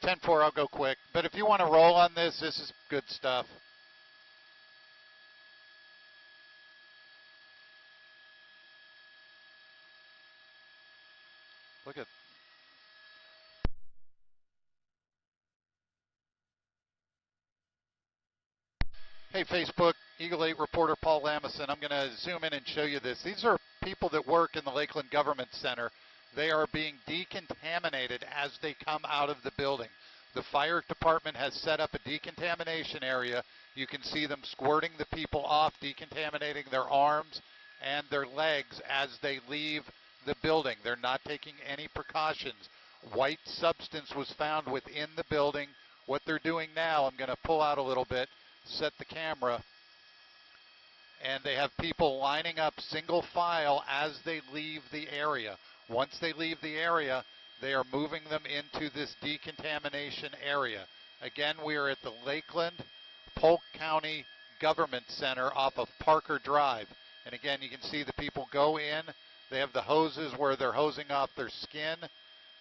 10-4, I'll go quick. But if you want to roll on this, this is good stuff. Look at. Hey, Facebook, Eagle 8 reporter Paul Lamison. I'm going to zoom in and show you this. These are people that work in the Lakeland Government Center. They are being decontaminated as they come out of the building. The fire department has set up a decontamination area. You can see them squirting the people off, decontaminating their arms and their legs as they leave the building. They're not taking any precautions. White substance was found within the building. What they're doing now, I'm going to pull out a little bit, set the camera, and they have people lining up single file as they leave the area. Once they leave the area, they are moving them into this decontamination area. Again, we are at the Lakeland, Polk County Government Center off of Parker Drive. And again, you can see the people go in. They have the hoses where they're hosing off their skin.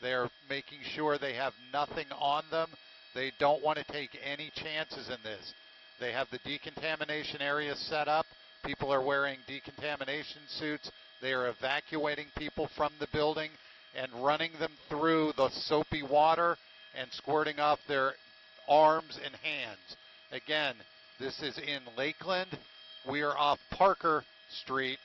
They're making sure they have nothing on them. They don't want to take any chances in this. They have the decontamination area set up. People are wearing decontamination suits. They are evacuating people from the building and running them through the soapy water and squirting off their arms and hands. Again, this is in Lakeland. We are off Parker Street,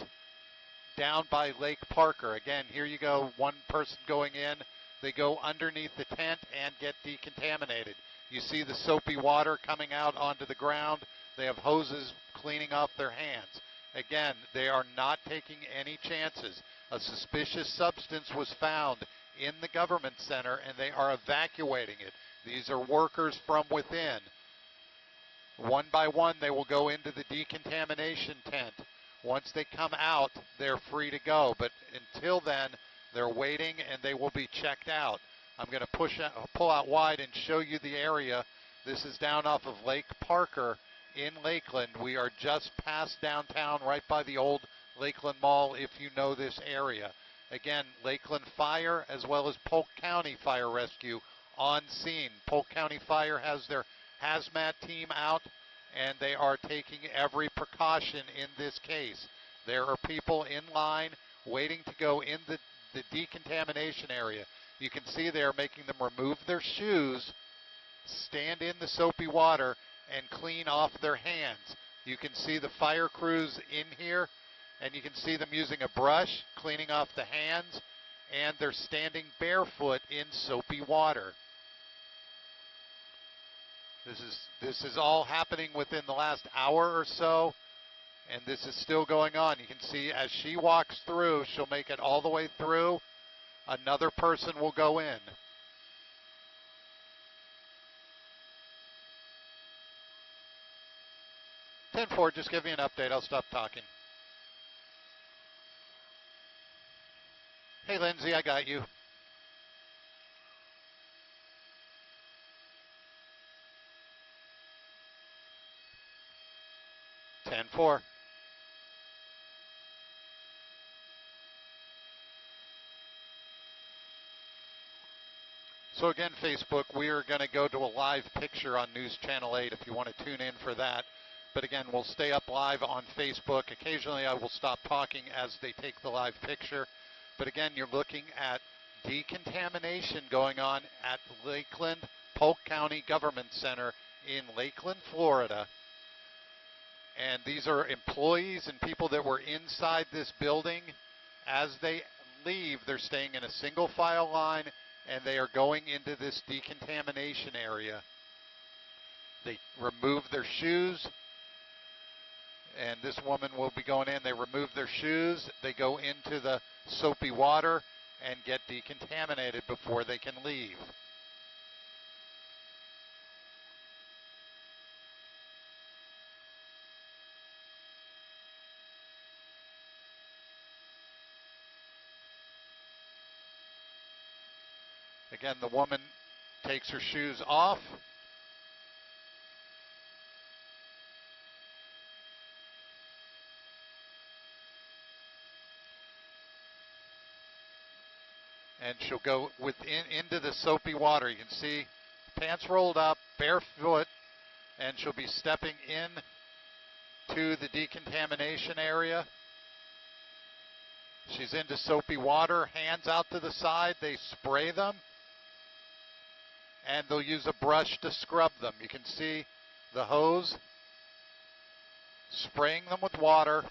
down by Lake Parker. Again, here you go, one person going in. They go underneath the tent and get decontaminated. You see the soapy water coming out onto the ground. They have hoses cleaning off their hands. Again, they are not taking any chances. A suspicious substance was found in the government center, and they are evacuating it. These are workers from within. One by one, they will go into the decontamination tent. Once they come out, they're free to go. But until then, they're waiting, and they will be checked out. I'm going to pull out wide and show you the area. This is down off of Lake Parker in Lakeland. We are just past downtown, right by the old Lakeland Mall, if you know this area. Again, Lakeland Fire as well as Polk County Fire Rescue on scene. Polk County Fire has their hazmat team out, and they are taking every precaution in this case. There are people in line waiting to go in the decontamination area. You can see they are making them remove their shoes, stand in the soapy water, and clean off their hands. You can see the fire crews in here, and you can see them using a brush, cleaning off the hands, and they're standing barefoot in soapy water. This is all happening within the last hour or so, and this is still going on. You can see as she walks through, she'll make it all the way through. Another person will go in. Ford, just give me an update. I'll stop talking. Hey, Lindsay, I got you. Ten four. So again, Facebook, we are going to go to a live picture on News Channel 8 if you want to tune in for that. But again, we'll stay up live on Facebook. Occasionally I will stop talking as they take the live picture. But again, you're looking at decontamination going on at Lakeland, Polk County Government Center in Lakeland, Florida. And these are employees and people that were inside this building. As they leave, they're staying in a single file line, and they are going into this decontamination area. They remove their shoes, and this woman will be going in. They remove their shoes, they go into the soapy water and get decontaminated before they can leave. Again, the woman takes her shoes off. And she'll go into the soapy water. You can see pants rolled up, barefoot, and she'll be stepping in to the decontamination area. She's into soapy water, hands out to the side. They spray them, and they'll use a brush to scrub them. You can see the hose spraying them with water,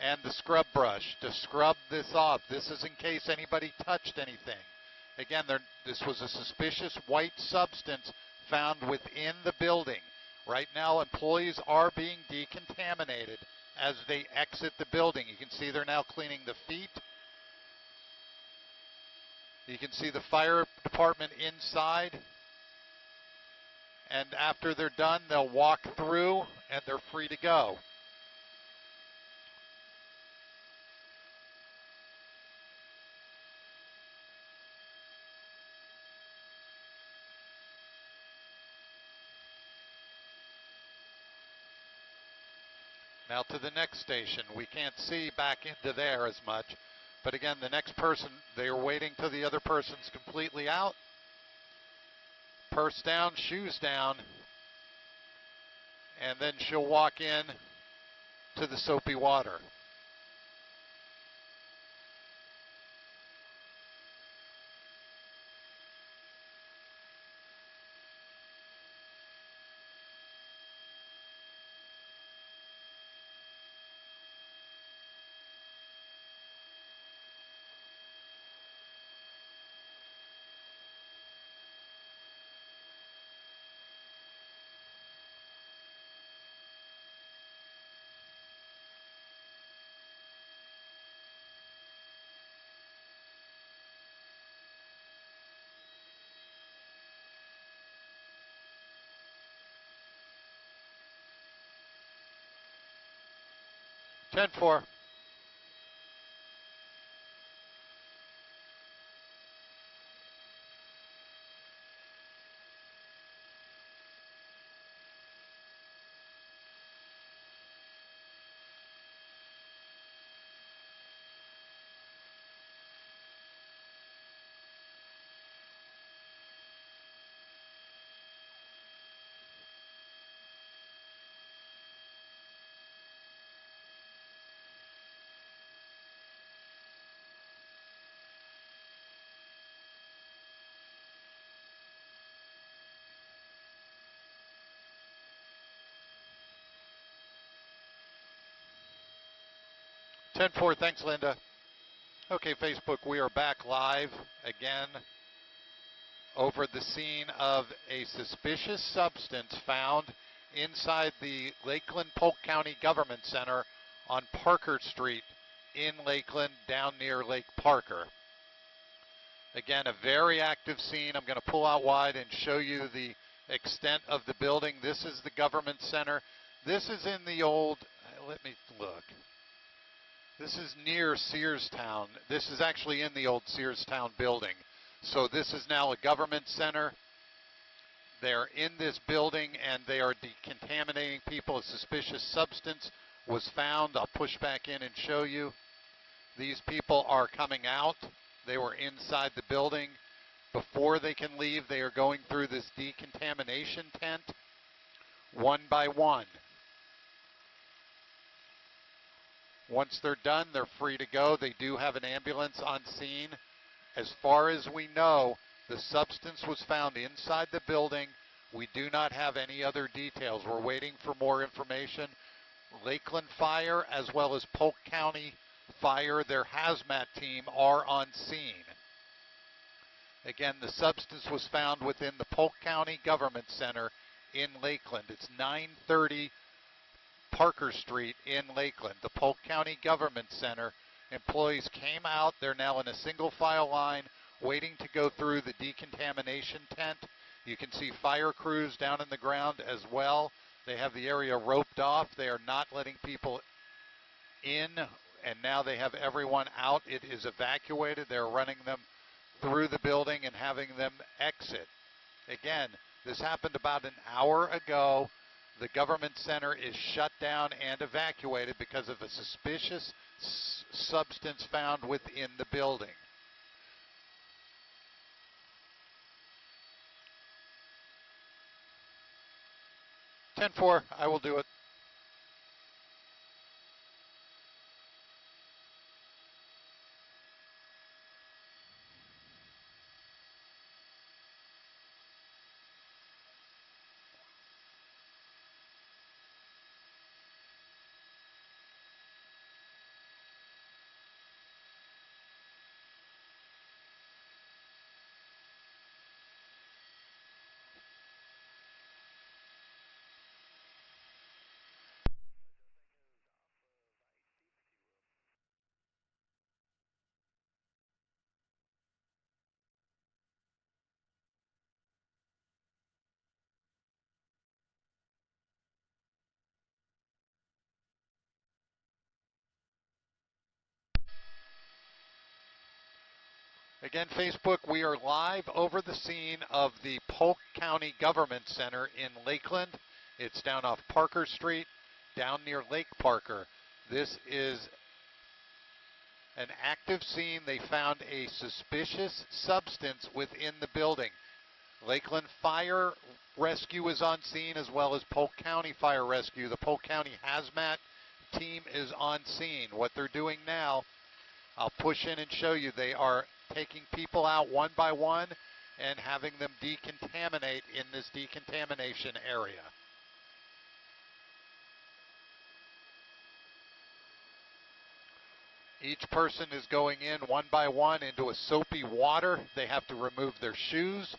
and the scrub brush to scrub this off. This is in case anybody touched anything. Again, this was a suspicious white substance found within the building. Right now, employees are being decontaminated as they exit the building. You can see they're now cleaning the feet. You can see the fire department inside. And after they're done, they'll walk through and they're free to go. Now to the next station. We can't see back into there as much. But again, the next person, they are waiting till the other person's completely out. Purse down, shoes down. And then she'll walk in to the soapy water. Ten four. Ten four. Thanks, Linda. Okay, Facebook, we are back live again over the scene of a suspicious substance found inside the Lakeland Polk County Government Center on Parker Street in Lakeland, down near Lake Parker. Again, a very active scene. I'm going to pull out wide and show you the extent of the building. This is the Government Center. This is in the old, let me look. This is near Searstown. This is actually in the old Searstown building. So this is now a government center. They're in this building and they are decontaminating people. A suspicious substance was found. I'll push back in and show you. These people are coming out. They were inside the building. Before they can leave, they are going through this decontamination tent one by one. Once they're done, they're free to go. They do have an ambulance on scene. As far as we know, the substance was found inside the building. We do not have any other details. We're waiting for more information. Lakeland Fire, as well as Polk County Fire, their hazmat team are on scene. Again, the substance was found within the Polk County Government Center in Lakeland. It's 930 Parker Street in Lakeland, the Polk County Government Center. Employees came out. They're now in a single file line waiting to go through the decontamination tent. You can see fire crews down in the ground as well. They have the area roped off. They are not letting people in, and now they have everyone out. It is evacuated. They're running them through the building and having them exit. Again, this happened about an hour ago. The government center is shut down and evacuated because of a suspicious substance found within the building. 10-4, I will do it. Again, Facebook, we are live over the scene of the Polk County Government Center in Lakeland. It's down off Parker Street, down near Lake Parker. This is an active scene. They found a suspicious substance within the building. Lakeland Fire Rescue is on scene, as well as Polk County Fire Rescue. The Polk County Hazmat team is on scene. What they're doing now, I'll push in and show you, they are taking people out one by one and having them decontaminate in this decontamination area. Each person is going in one by one into a soapy water. They have to remove their shoes.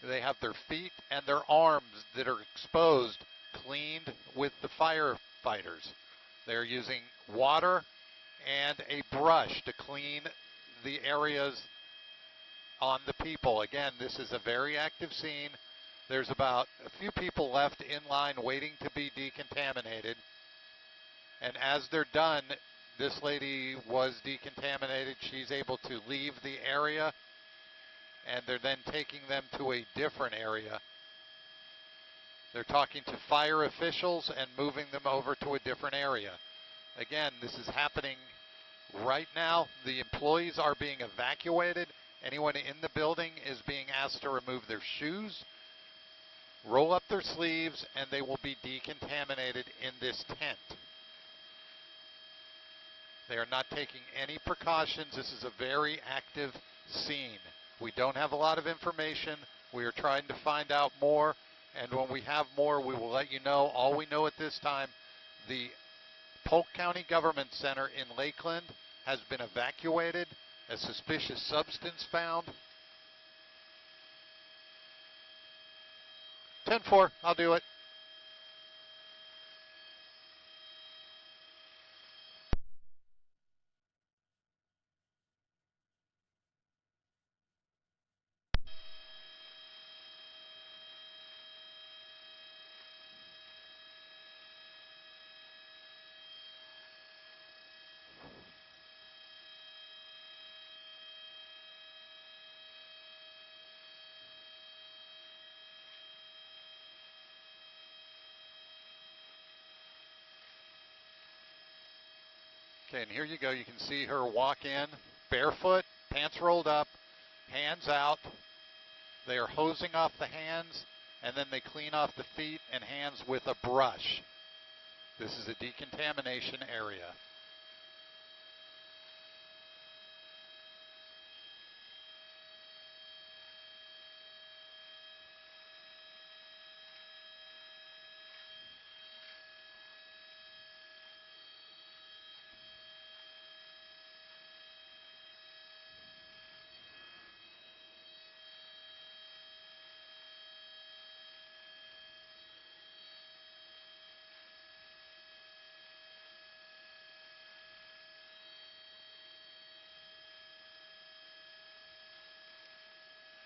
They have their feet and their arms that are exposed cleaned with the firefighters. They're using water and a brush to clean the areas on the people. Again, this is a very active scene. There's about a few people left in line waiting to be decontaminated. And as they're done, this lady was decontaminated. She's able to leave the area, and they're then taking them to a different area. They're talking to fire officials and moving them over to a different area. Again, this is happening right now. The employees are being evacuated. Anyone in the building is being asked to remove their shoes, roll up their sleeves, and they will be decontaminated in this tent. They are not taking any precautions. This is a very active scene. We don't have a lot of information. We are trying to find out more, and when we have more, we will let you know. All we know at this time, the Polk County Government Center in Lakeland has been evacuated. A suspicious substance found. 10-4, I'll do it. Okay, and here you go. You can see her walk in barefoot, pants rolled up, hands out. They are hosing off the hands, and then they clean off the feet and hands with a brush. This is a decontamination area.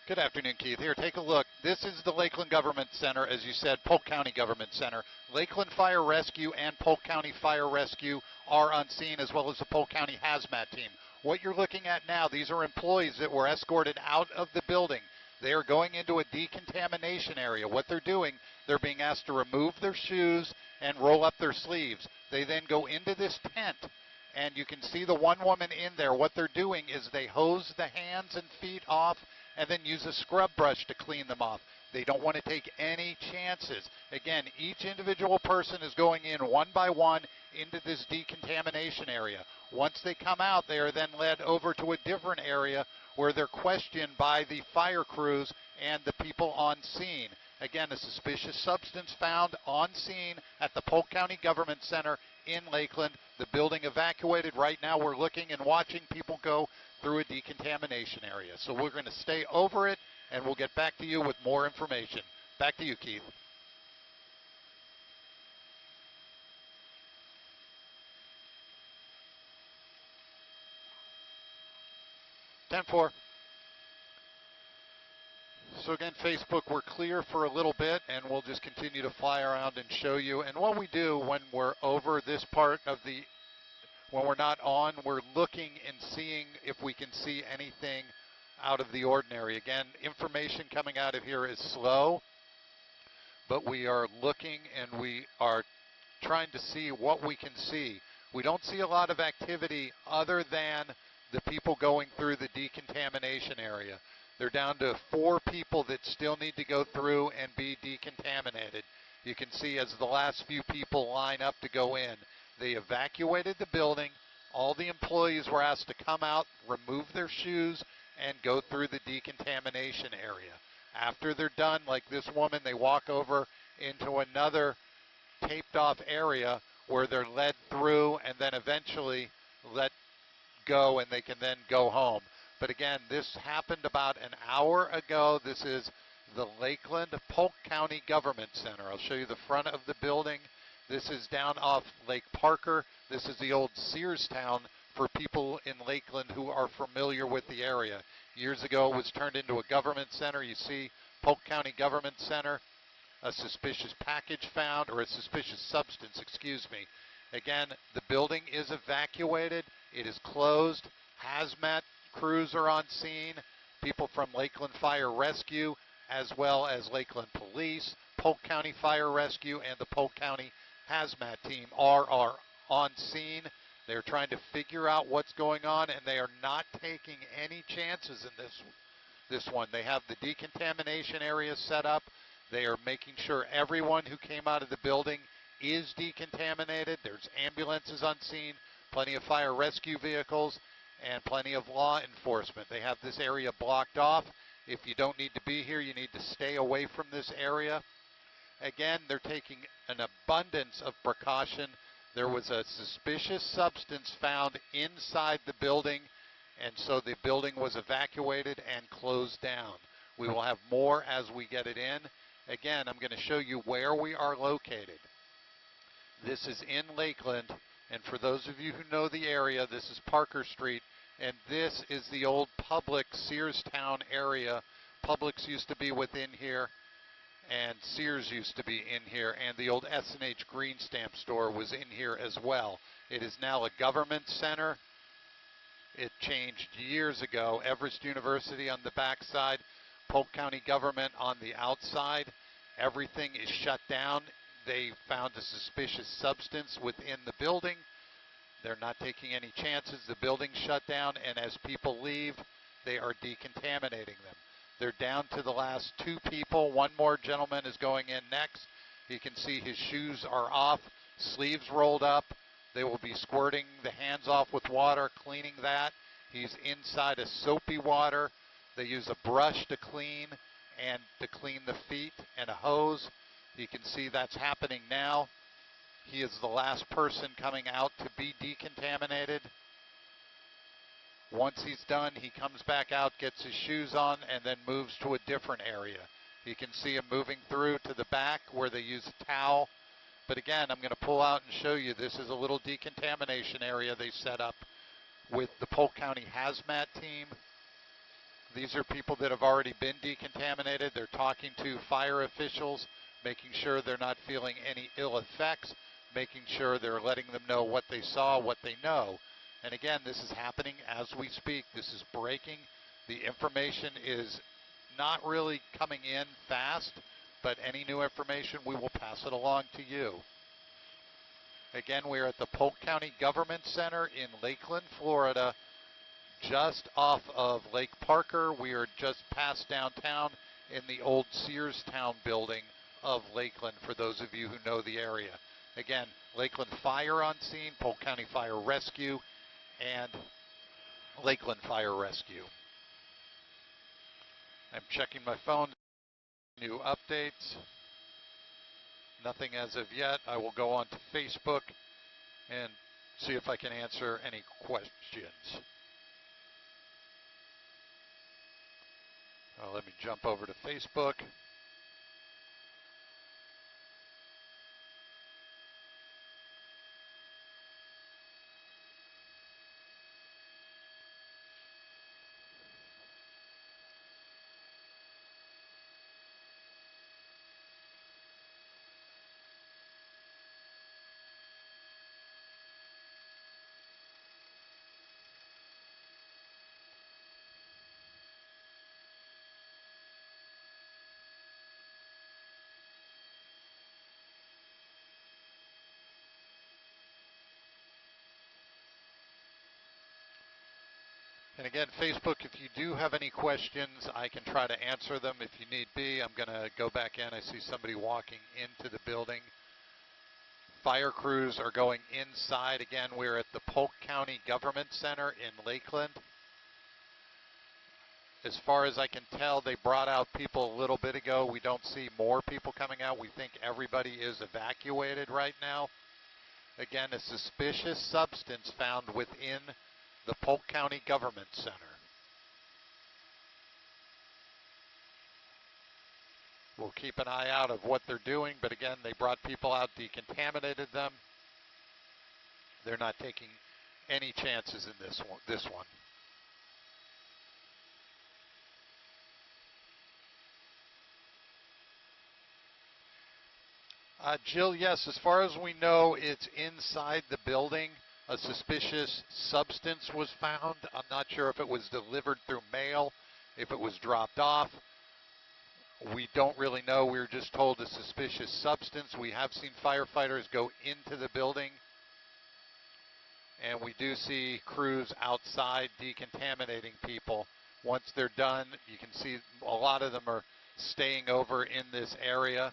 Good afternoon, Keith. Here, take a look. This is the Lakeland Government Center, as you said, Polk County Government Center. Lakeland Fire Rescue and Polk County Fire Rescue are on scene, as well as the Polk County Hazmat team. What you're looking at now, these are employees that were escorted out of the building. They are going into a decontamination area. What they're doing, they're being asked to remove their shoes and roll up their sleeves. They then go into this tent, and you can see the one woman in there. What they're doing is they hose the hands and feet off and then use a scrub brush to clean them off. They don't want to take any chances. Again, each individual person is going in one by one into this decontamination area. Once they come out, they are then led over to a different area where they're questioned by the fire crews and the people on scene. Again, a suspicious substance found on scene at the Polk County Government Center in Lakeland. The building evacuated. Right now we're looking and watching people go through a decontamination area. So we're going to stay over it, and we'll get back to you with more information. Back to you, Keith. Ten-4. So again, Facebook, we're clear for a little bit, and we'll just continue to fly around and show you. And what we do when we're over this part of the, when we're not on, we're looking and seeing if we can see anything out of the ordinary. Again, information coming out of here is slow, but we are looking and we are trying to see what we can see. We don't see a lot of activity other than the people going through the decontamination area. They're down to 4 people that still need to go through and be decontaminated. You can see as the last few people line up to go in. They evacuated the building. All the employees were asked to come out, remove their shoes, and go through the decontamination area. After they're done, like this woman, they walk over into another taped off area where they're led through and then eventually let go, and they can then go home. But again, this happened about an hour ago. This is the Lakeland Polk County Government Center. I'll show you the front of the building. This is down off Lake Parker. This is the old Sears town for people in Lakeland who are familiar with the area. Years ago, it was turned into a government center. You see Polk County Government Center, a suspicious package found, or a suspicious substance, excuse me. Again, the building is evacuated. It is closed. Hazmat crews are on scene. People from Lakeland Fire Rescue, as well as Lakeland Police, Polk County Fire Rescue, and the Polk County Hazmat team are on scene. They're trying to figure out what's going on, and they are not taking any chances in this one. They have the decontamination area set up. They are making sure everyone who came out of the building is decontaminated. There's ambulances on scene, plenty of fire rescue vehicles, and plenty of law enforcement. They have this area blocked off. If you don't need to be here, you need to stay away from this area. Again, they're taking an abundance of precaution. There was a suspicious substance found inside the building, and so the building was evacuated and closed down. We will have more as we get it in. Again, I'm going to show you where we are located. This is in Lakeland, and for those of you who know the area, this is Parker Street, and this is the old Publix Searstown area. Publix used to be within here, and Sears used to be in here, and the old S&H Green Stamp store was in here as well. It is now a government center. It changed years ago. Everest University on the backside, Polk County government on the outside. Everything is shut down. They found a suspicious substance within the building. They're not taking any chances. The building's shut down, and as people leave, they are decontaminating them. They're down to the last 2 people. One more gentleman is going in next. You can see his shoes are off, sleeves rolled up. They will be squirting the hands off with water, cleaning that. He's inside a soapy water. They use a brush to clean and to clean the feet, and a hose. You can see that's happening now. He is the last person coming out to be decontaminated. Once he's done, he comes back out, gets his shoes on, and then moves to a different area. You can see him moving through to the back where they use a towel. But again, I'm going to pull out and show you, this is a little decontamination area they set up with the Polk County Hazmat team. These are people that have already been decontaminated. They're talking to fire officials, making sure they're not feeling any ill effects, making sure they're letting them know what they saw, what they know. And again, this is happening as we speak. This is breaking. The information is not really coming in fast, but any new information, we will pass it along to you. Again, we're at the Polk County Government Center in Lakeland, Florida, just off of Lake Parker. We are just past downtown, in the old Searstown building of Lakeland, for those of you who know the area. Again, Lakeland Fire on scene, Polk County Fire Rescue, and Lakeland Fire Rescue. I'm checking my phone. New updates. Nothing as of yet. I will go on to Facebook and see if I can answer any questions. Let me jump over to Facebook. And again, Facebook, if you do have any questions, I can try to answer them if you need be. I'm going to go back in. I see somebody walking into the building. Fire crews are going inside. Again, we're at the Polk County Government Center in Lakeland. As far as I can tell, they brought out people a little bit ago. We don't see more people coming out. We think everybody is evacuated right now. Again, a suspicious substance found within the Polk County Government Center. We'll keep an eye out of what they're doing, but again, they brought people out, decontaminated them. They're not taking any chances in this one. Jill, yes, as far as we know, it's inside the building. A suspicious substance was found. I'm not sure if it was delivered through mail, if it was dropped off. We don't really know. We were just told a suspicious substance. We have seen firefighters go into the building, and we do see crews outside decontaminating people. Once they're done, you can see a lot of them are staying over in this area.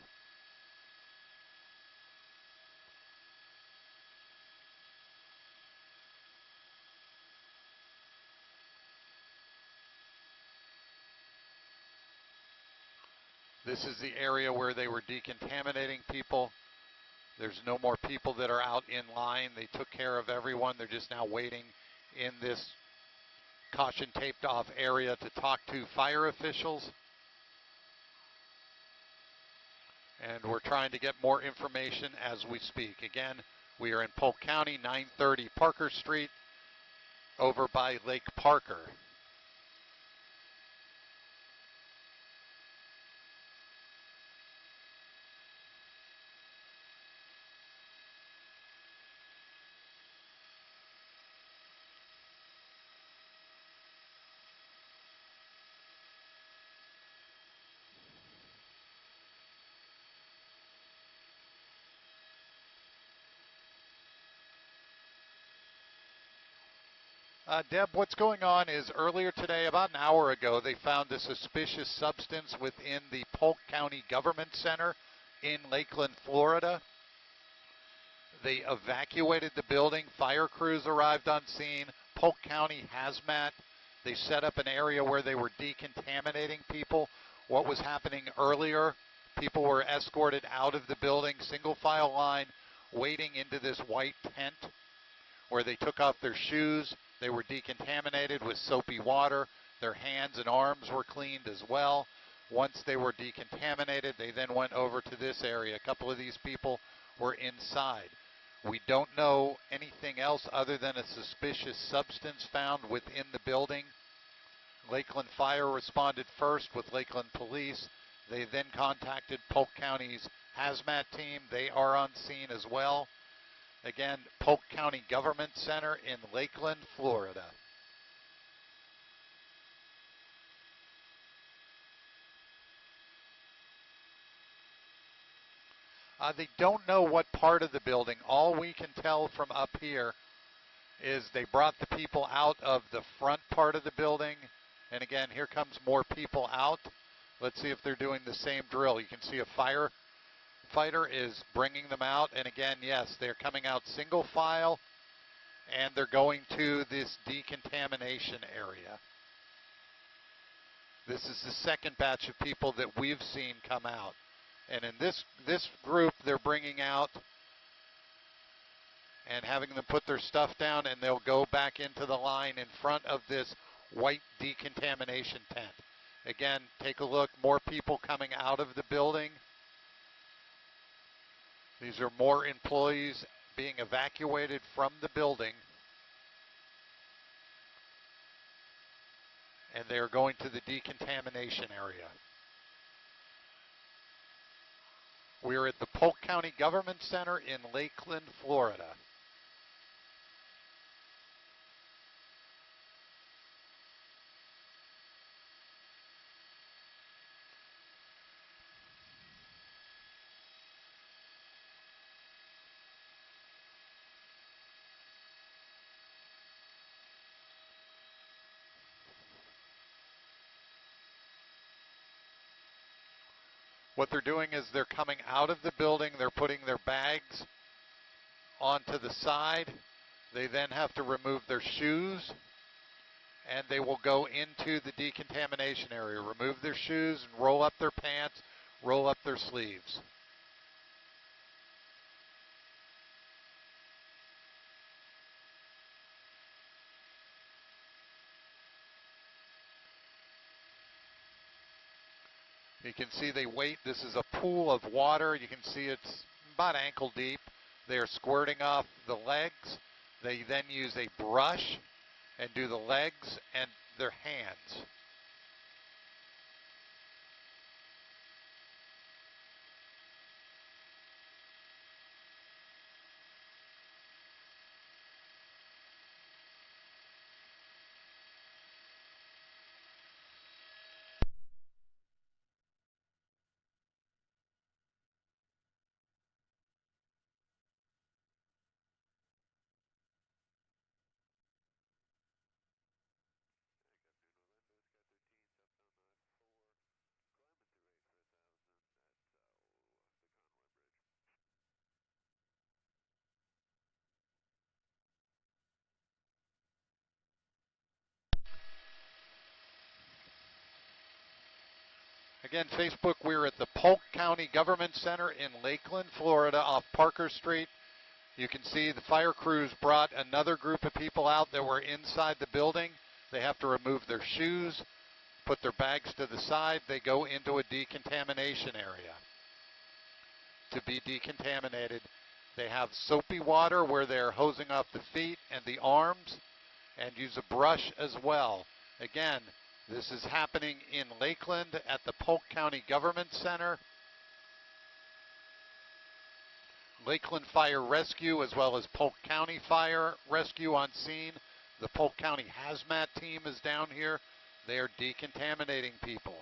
This is the area where they were decontaminating people. There's no more people that are out in line. They took care of everyone. They're just now waiting in this caution taped off area to talk to fire officials. And we're trying to get more information as we speak. Again, we are in Polk County, 930 Parker Street, over by Lake Parker. Deb, what's going on is earlier today, about an hour ago, they found a suspicious substance within the Polk County Government Center in Lakeland, Florida. They evacuated the building. Fire crews arrived on scene. Polk County Hazmat. They set up an area where they were decontaminating people. What was happening earlier, people were escorted out of the building, single file line, wading into this white tent where they took off their shoes. They were decontaminated with soapy water. Their hands and arms were cleaned as well. Once they were decontaminated, they then went over to this area. A couple of these people were inside. We don't know anything else other than a suspicious substance found within the building. Lakeland Fire responded first with Lakeland Police. They then contacted Polk County's hazmat team. They are on scene as well. Again, Polk County Government Center in Lakeland, Florida. They don't know what part of the building. All we can tell from up here is they brought the people out of the front part of the building. And again, here comes more people out. Let's see if they're doing the same drill. You can see a firefighter is bringing them out. And again, yes, they're coming out single file, and they're going to this decontamination area. This is the second batch of people that we've seen come out. And in this group, they're bringing out and having them put their stuff down, and they'll go back into the line in front of this white decontamination tent. Again, take a look, more people coming out of the building. These are more employees being evacuated from the building, and they're going to the decontamination area. We're at the Polk County Government Center in Lakeland, Florida. What they're doing is they're coming out of the building, they're putting their bags onto the side. They then have to remove their shoes, and they will go into the decontamination area, remove their shoes, and roll up their pants, roll up their sleeves. You can see they wait. This is a pool of water. You can see it's about ankle deep. They are squirting off the legs. They then use a brush and do the legs and their hands. Again, Facebook, we're at the Polk County Government Center in Lakeland, Florida, off Parker Street. You can see the fire crews brought another group of people out that were inside the building. They have to remove their shoes, put their bags to the side. They go into a decontamination area to be decontaminated. They have soapy water where they're hosing off the feet and the arms, and use a brush as well. Again, this is happening in Lakeland at the Polk County Government Center. Lakeland Fire Rescue as well as Polk County Fire Rescue on scene. The Polk County Hazmat team is down here. They are decontaminating people.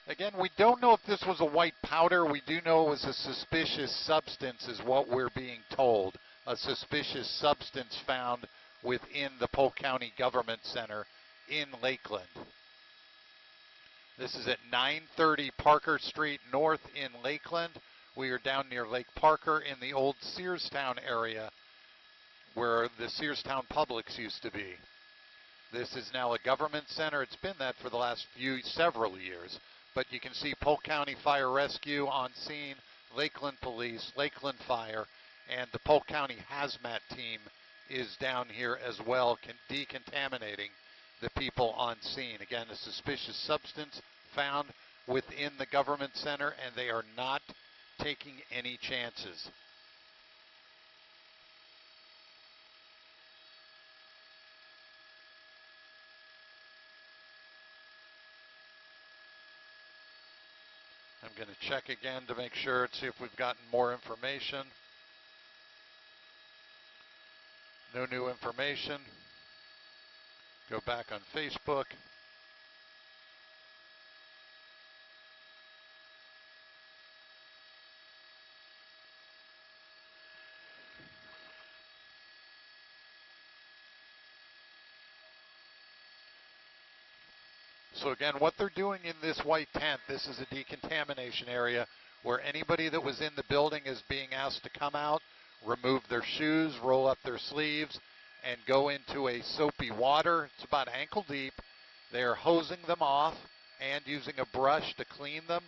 Again, we don't know if this was a white powder. We do know it was a suspicious substance is what we're being told. A suspicious substance found within the Polk County Government Center in Lakeland. This is at 930 Parker Street North in Lakeland. We are down near Lake Parker in the old Searstown area where the Searstown Publix used to be. This is now a government center. It's been that for the last several years. But you can see Polk County Fire Rescue on scene, Lakeland Police, Lakeland Fire, and the Polk County Hazmat team is down here as well, decontaminating the people on scene. Again, a suspicious substance found within the government center, and they are not taking any chances. I'm going to check again to make sure, see if we've gotten more information. No new information. Go back on Facebook. So again, what they're doing in this white tent, this is a decontamination area where anybody that was in the building is being asked to come out, remove their shoes, roll up their sleeves, and go into a soapy water. It's about ankle deep. They are hosing them off and using a brush to clean them.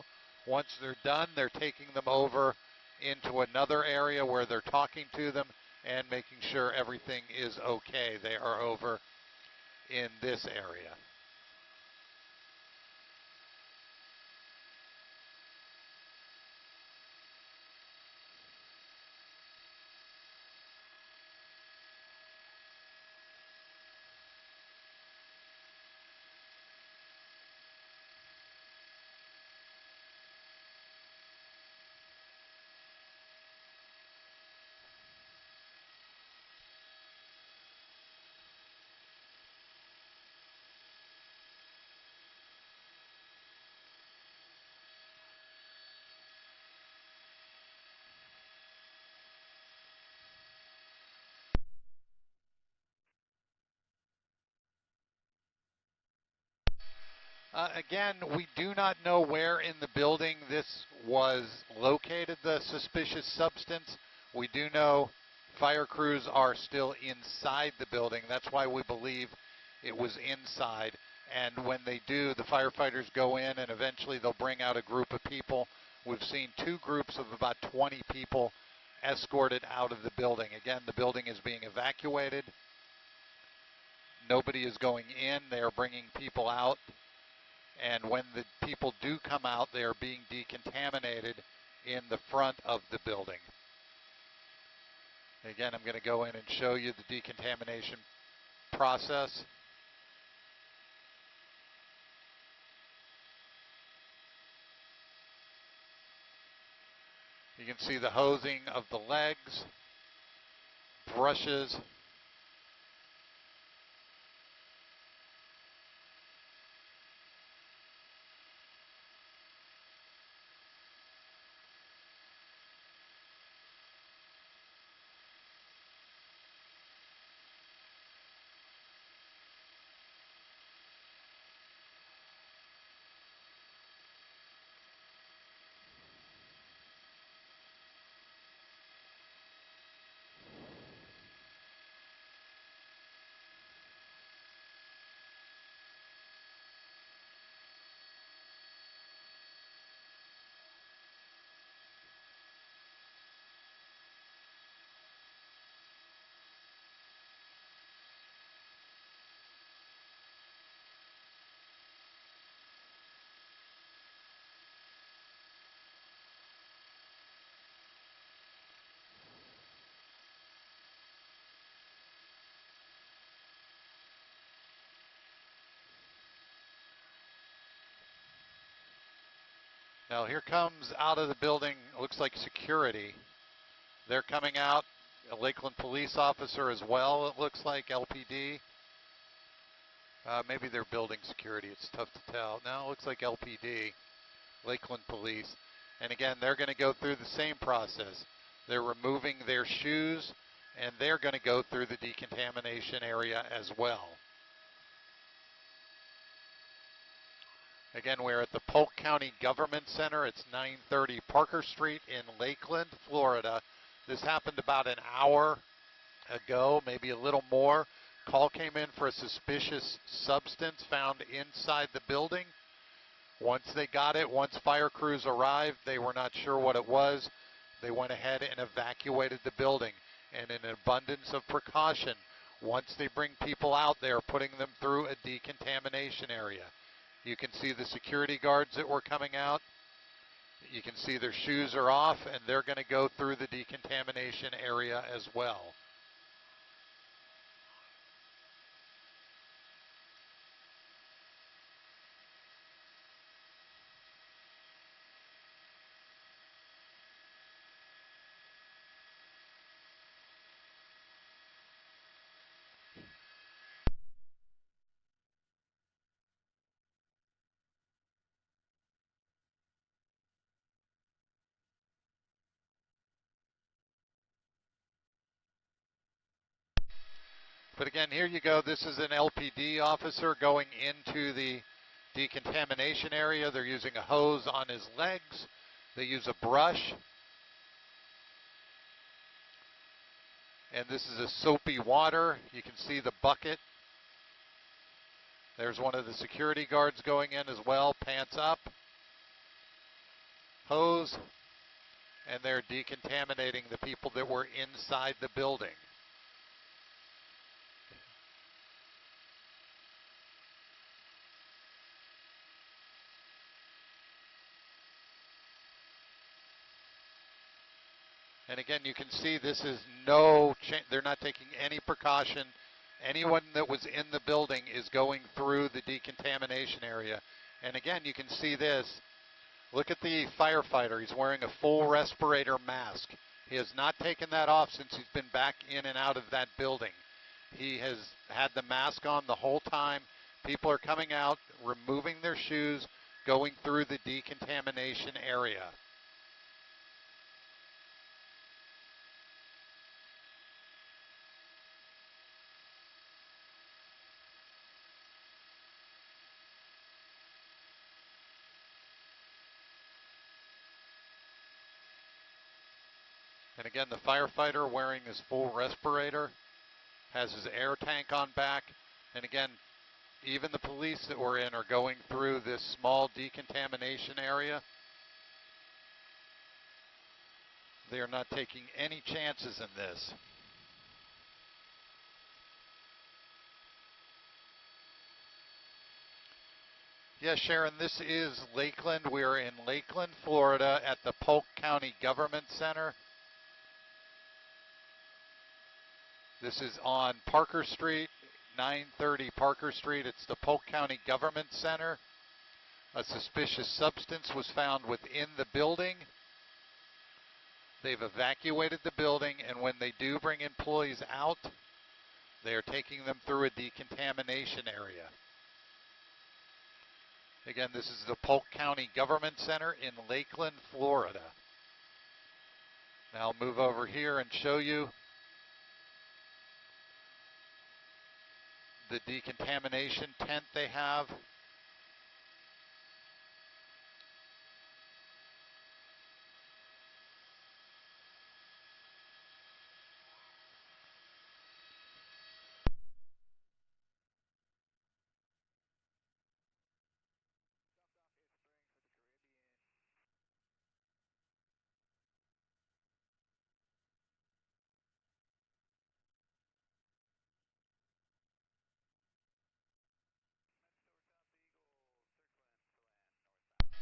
Once they're done, they're taking them over into another area where they're talking to them and making sure everything is okay. They are over in this area. Again, we do not know where in the building this was located, the suspicious substance. We do know fire crews are still inside the building. That's why we believe it was inside. And when they do, the firefighters go in and eventually they'll bring out a group of people. We've seen two groups of about 20 people escorted out of the building. Again, the building is being evacuated. Nobody is going in. They are bringing people out. And when the people do come out, they are being decontaminated in the front of the building. Again, I'm going to go in and show you the decontamination process. You can see the hosing of the legs, brushes. Now here comes out of the building, it looks like security. They're coming out, a Lakeland police officer as well, it looks like, LPD. Maybe they're building security, it's tough to tell. No, it looks like LPD. Lakeland Police. And again, they're going to go through the same process. They're removing their shoes, and they're going to go through the decontamination area as well. Again, we're at the Polk County Government Center. It's 930 Parker Street in Lakeland, Florida. This happened about an hour ago, maybe a little more. Call came in for a suspicious substance found inside the building. Once they got it, once fire crews arrived, they were not sure what it was. They went ahead and evacuated the building. And in an abundance of precaution, once they bring people out, they are putting them through a decontamination area. You can see the security guards that were coming out. You can see their shoes are off, and they're going to go through the decontamination area as well. But again, here you go. This is an LPD officer going into the decontamination area. They're using a hose on his legs. They use a brush. And this is a soapy water. You can see the bucket. There's one of the security guards going in as well, pants up, hose, and they're decontaminating the people that were inside the building. And again, you can see this is they're not taking any precaution. Anyone that was in the building is going through the decontamination area. And again, you can see this. Look at the firefighter. He's wearing a full respirator mask. He has not taken that off since he's been back in and out of that building. He has had the mask on the whole time. People are coming out, removing their shoes, going through the decontamination area. And again, the firefighter wearing his full respirator, has his air tank on back. And again, even the police that were in are going through this small decontamination area. They are not taking any chances in this. Yes, Sharon, this is Lakeland. We are in Lakeland, Florida at the Polk County Government Center. This is on Parker Street, 930 Parker Street. It's the Polk County Government Center. A suspicious substance was found within the building. They've evacuated the building, and when they do bring employees out, they are taking them through a decontamination area. Again, this is the Polk County Government Center in Lakeland, Florida. Now I'll move over here and show you the decontamination tent they have.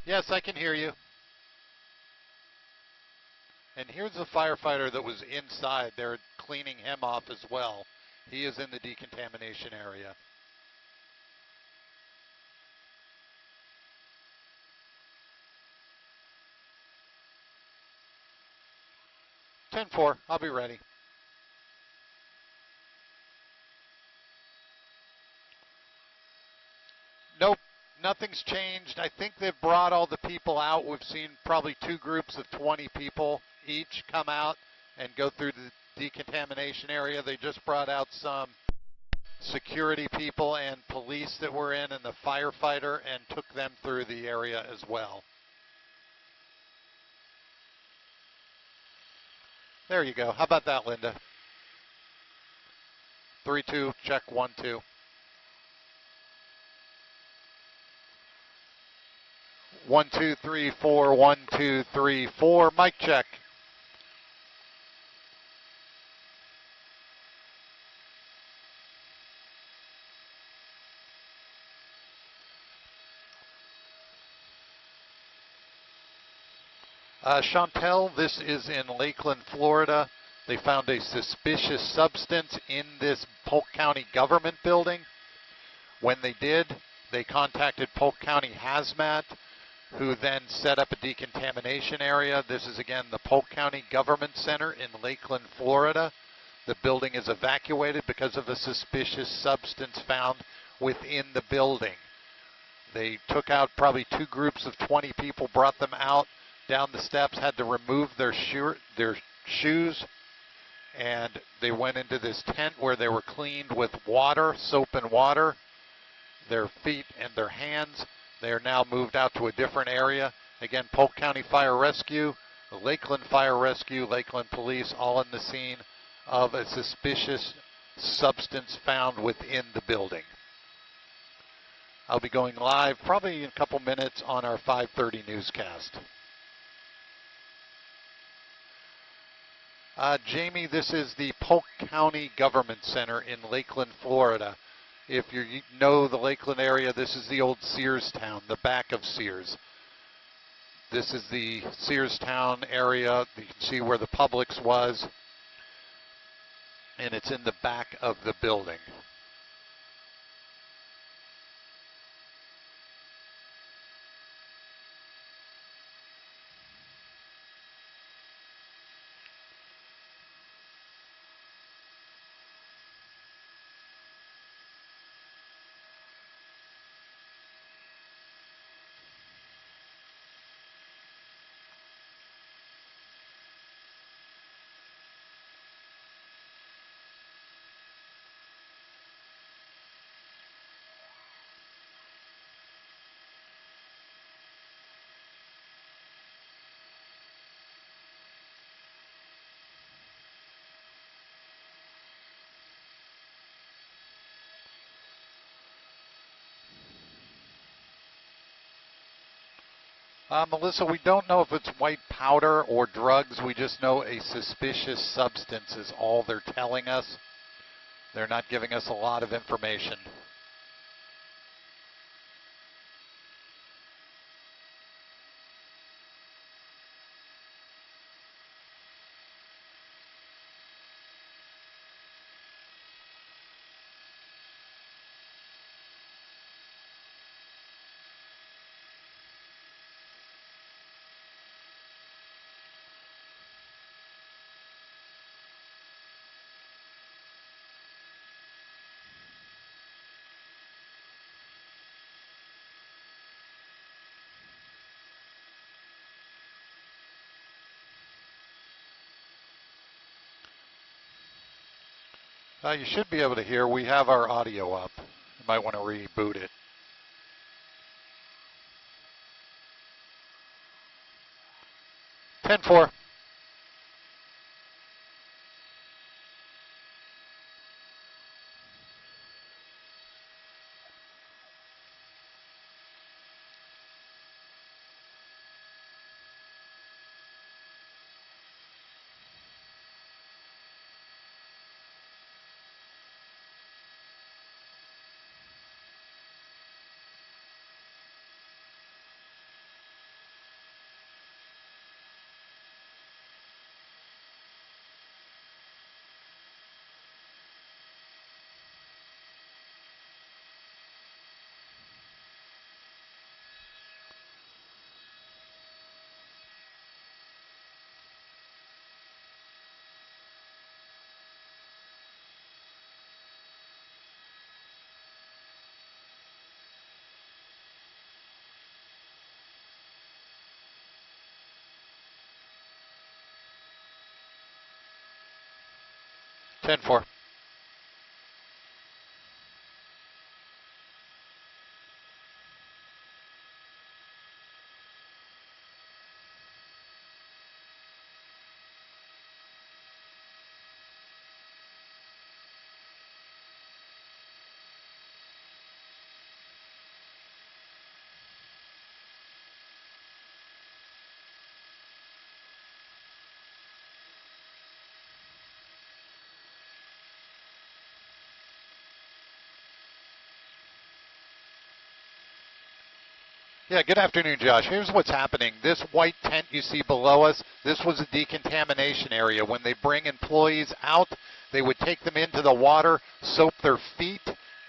Yes, I can hear you. And here's the firefighter that was inside. They're cleaning him off as well. He is in the decontamination area. (10-4), I'll be ready. Nope, nothing's changed. I think they've brought all the people out. We've seen probably 2 groups of 20 people each come out and go through the decontamination area. They just brought out some security people and police that were in, and the firefighter, and took them through the area as well. There you go. How about that, Linda? 3-2, check 1-2. 1, 2, 3, 4, 1, 2, 3, 4. Mic check. Chantel, this is in Lakeland, Florida. They found a suspicious substance in this Polk County government building. When they did, they contacted Polk County Hazmat, who then set up a decontamination area. This is, again, the Polk County Government Center in Lakeland, Florida. The building is evacuated because of a suspicious substance found within the building. They took out probably 2 groups of 20 people, brought them out down the steps, had to remove their shoes, and they went into this tent where they were cleaned with water, soap and water, their feet and their hands. They are now moved out to a different area. Again, Polk County Fire Rescue, Lakeland Fire Rescue, Lakeland Police, all in the scene of a suspicious substance found within the building. I'll be going live probably in a couple minutes on our 5:30 newscast. Jamie, this is the Polk County Government Center in Lakeland, Florida. If you know the Lakeland area, this is the old Sears town, the back of Sears. This is the Sears town area. You can see where the Publix was, and it's in the back of the building. Melissa, we don't know if it's white powder or drugs. We just know a suspicious substance is all they're telling us. They're not giving us a lot of information. You should be able to hear. We have our audio up. You might want to reboot it. Ten four. 10-4. Yeah, good afternoon, Josh. Here's what's happening. This white tent you see below us, this was a decontamination area. When they bring employees out, they would take them into the water, soap their feet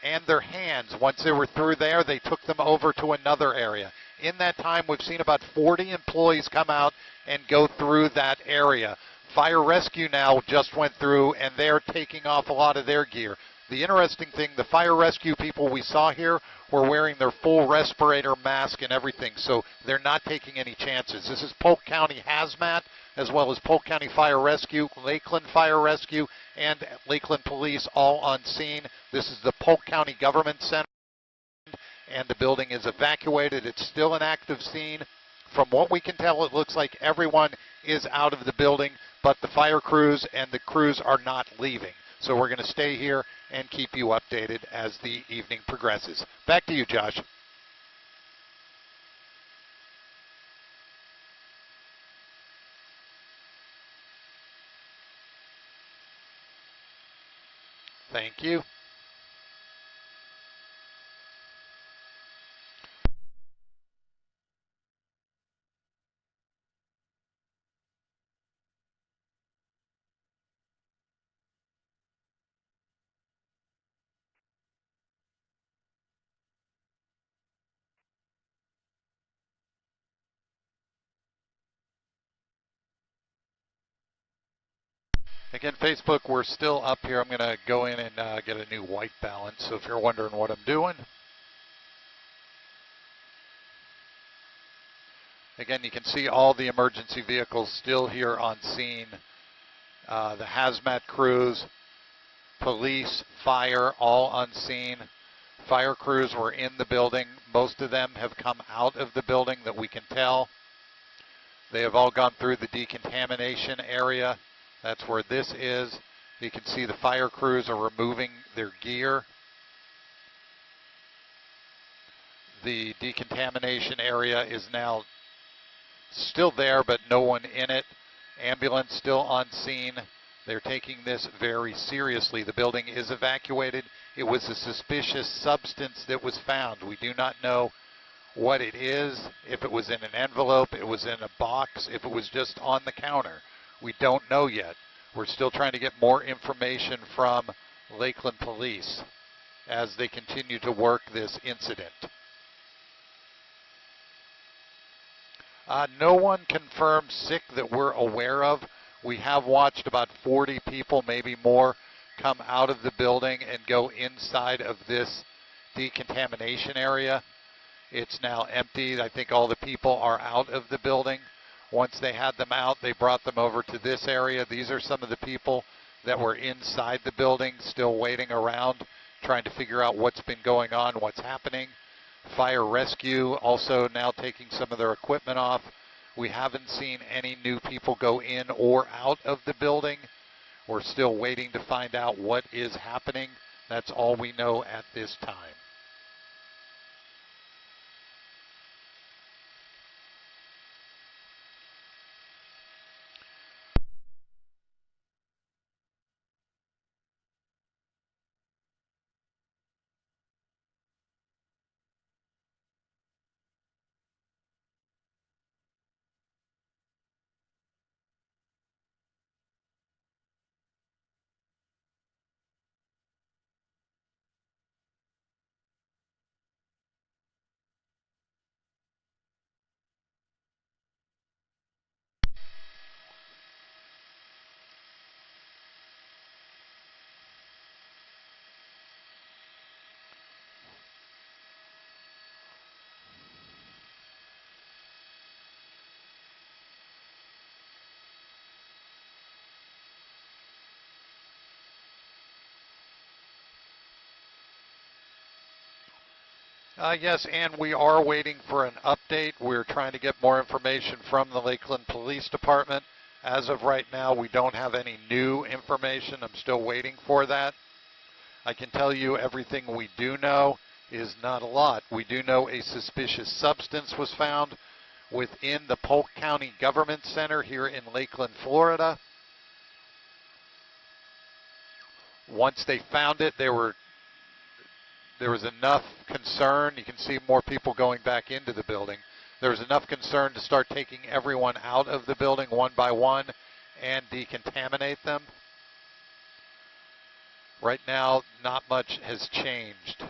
and their hands. Once they were through there, they took them over to another area. In that time, we've seen about 40 employees come out and go through that area. Fire rescue now just went through, and they're taking off a lot of their gear. The interesting thing, the fire rescue people we saw here were wearing their full respirator mask and everything, so they're not taking any chances. This is Polk County Hazmat, as well as Polk County Fire Rescue, Lakeland Fire Rescue, and Lakeland Police all on scene. This is the Polk County Government Center, and the building is evacuated. It's still an active scene. From what we can tell, it looks like everyone is out of the building, but the fire crews and the crews are not leaving. So we're going to stay here and keep you updated as the evening progresses. Back to you, Josh. Thank you. Again, Facebook, we're still up here. I'm going to go in and get a new white balance. So if you're wondering what I'm doing, again, you can see all the emergency vehicles still here on scene. The hazmat crews, police, fire, all on scene. Fire crews were in the building. Most of them have come out of the building that we can tell. They have all gone through the decontamination area. That's where this is. You can see the fire crews are removing their gear. The decontamination area is now still there, but no one in it. Ambulance still on scene. They're taking this very seriously. The building is evacuated. It was a suspicious substance that was found. We do not know what it is, if it was in an envelope, it was in a box, if it was just on the counter. We don't know yet. We're still trying to get more information from Lakeland Police as they continue to work this incident. No one confirmed sick that we're aware of. We have watched about 40 people, maybe more, come out of the building and go inside of this decontamination area. It's now empty. I think all the people are out of the building. Once they had them out, they brought them over to this area. These are some of the people that were inside the building, still waiting around, trying to figure out what's been going on, what's happening. Fire rescue also now taking some of their equipment off. We haven't seen any new people go in or out of the building. We're still waiting to find out what is happening. That's all we know at this time. Yes, and we are waiting for an update. We're trying to get more information from the Lakeland Police Department. As of right now, we don't have any new information. I'm still waiting for that. I can tell you everything we do know is not a lot. We do know a suspicious substance was found within the Polk County Government Center here in Lakeland, Florida. Once they found it, there was enough concern. You can see more people going back into the building. There was enough concern to start taking everyone out of the building one by one and decontaminate them. Right now, not much has changed.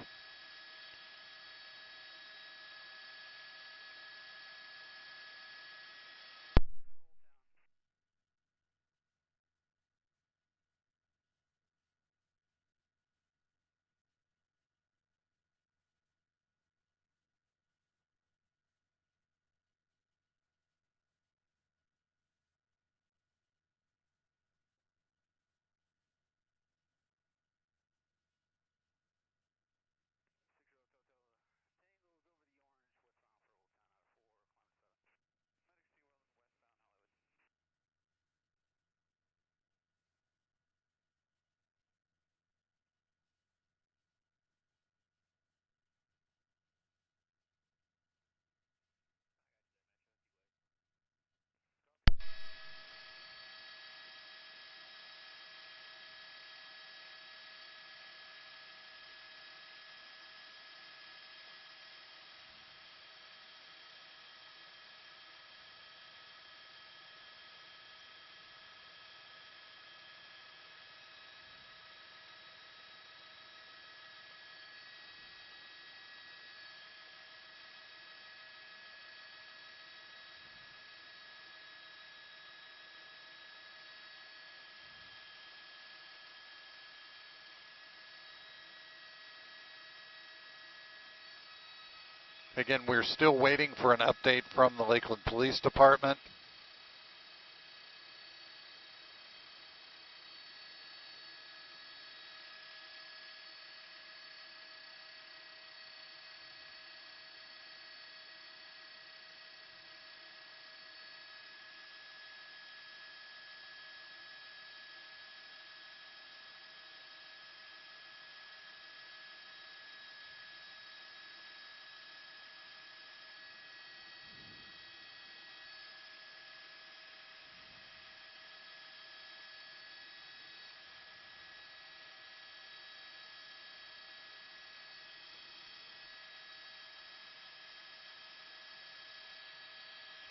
Again, we're still waiting for an update from the Lakeland Police Department.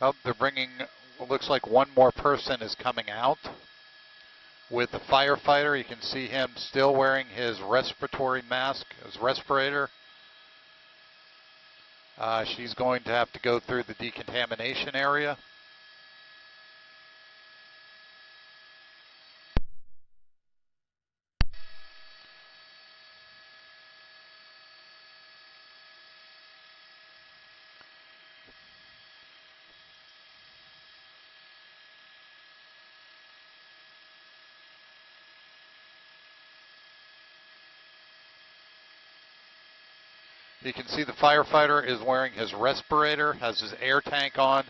Oh, they're bringing, it looks like one more person is coming out with the firefighter. You can see him still wearing his respiratory mask, his respirator. She's going to have to go through the decontamination area. You can see the firefighter is wearing his respirator, has his air tank on.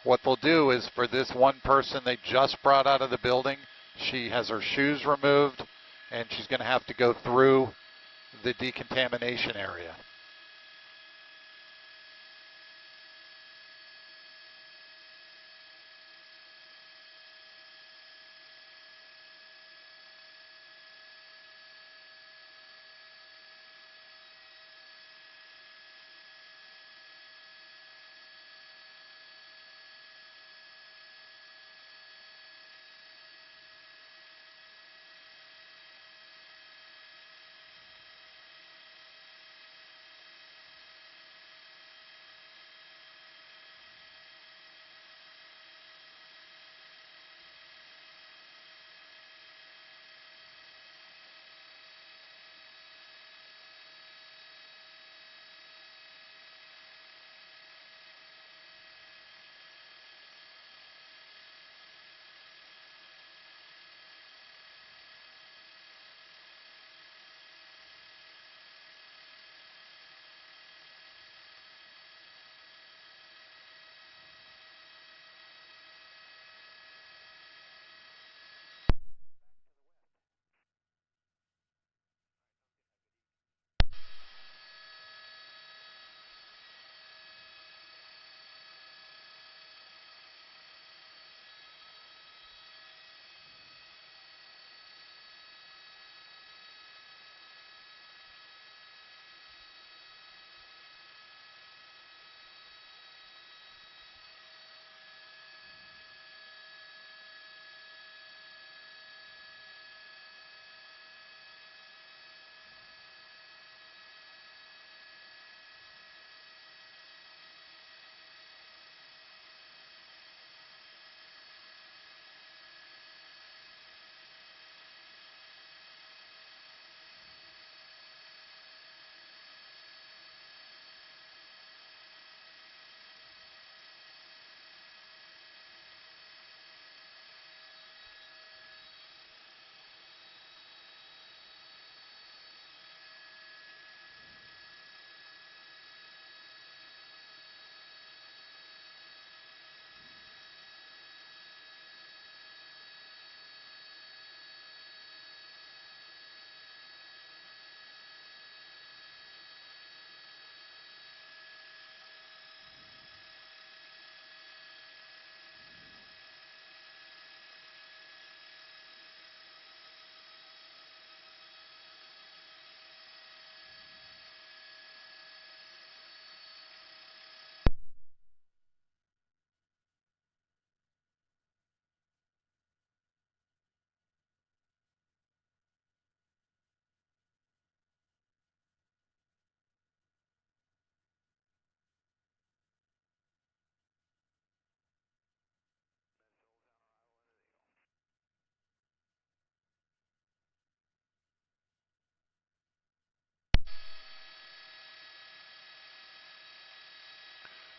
What they'll do is for this one person they just brought out of the building, she has her shoes removed, and she's going to have to go through the decontamination area.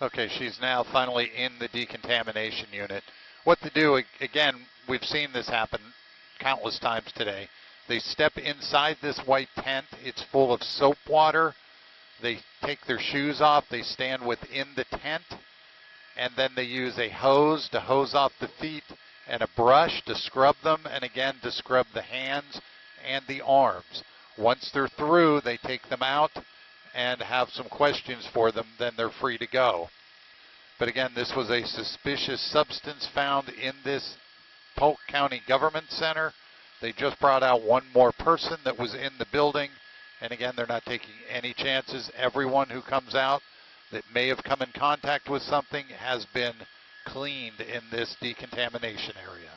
Okay, she's now finally in the decontamination unit. What to do, again, we've seen this happen countless times today. They step inside this white tent. It's full of soap water. They take their shoes off. They stand within the tent, and then they use a hose to hose off the feet and a brush to scrub them, and again to scrub the hands and the arms. Once they're through, they take them out and have some questions for them, then they're free to go. But again, this was a suspicious substance found in this Polk County Government Center. They just brought out one more person that was in the building, and again, they're not taking any chances. Everyone who comes out that may have come in contact with something has been cleaned in this decontamination area.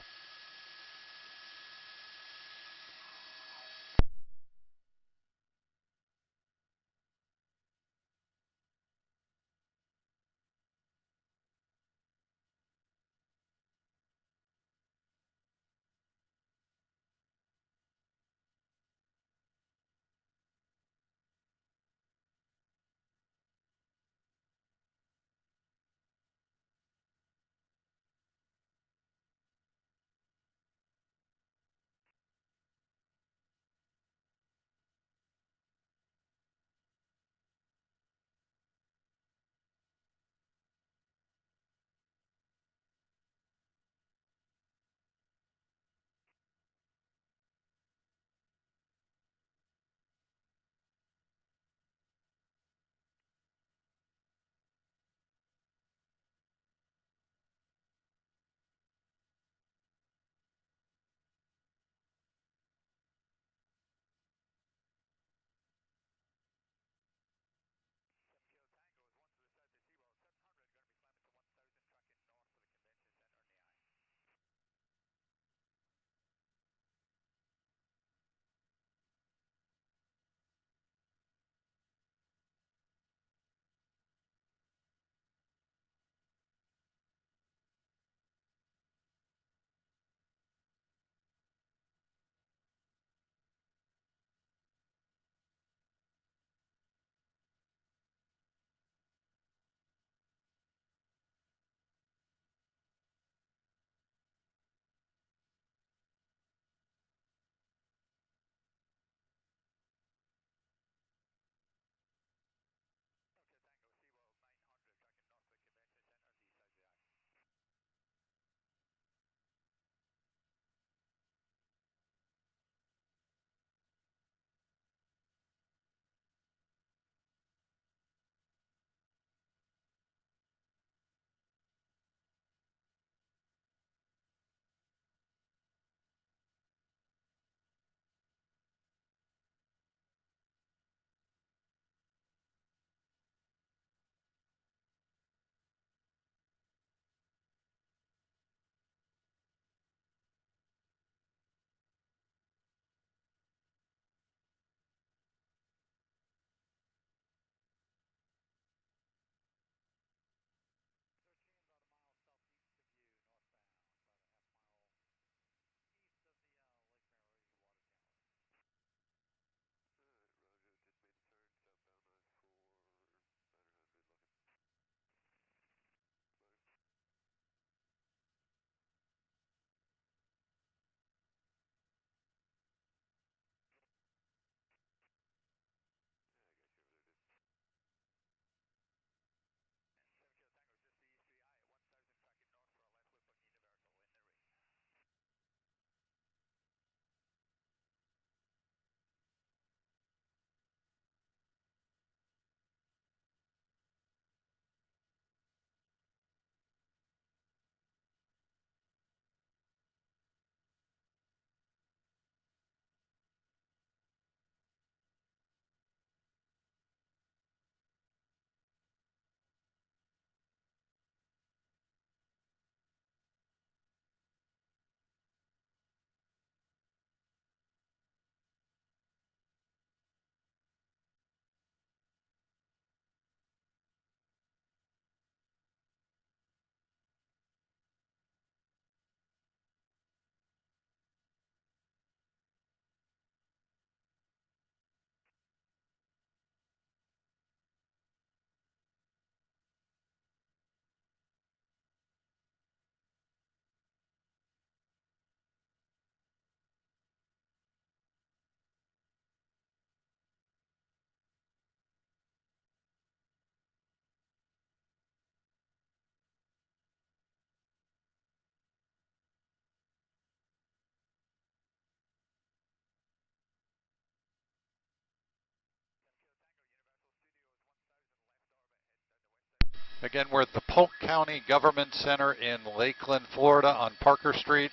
Again, we're at the Polk County Government Center in Lakeland, Florida on Parker Street.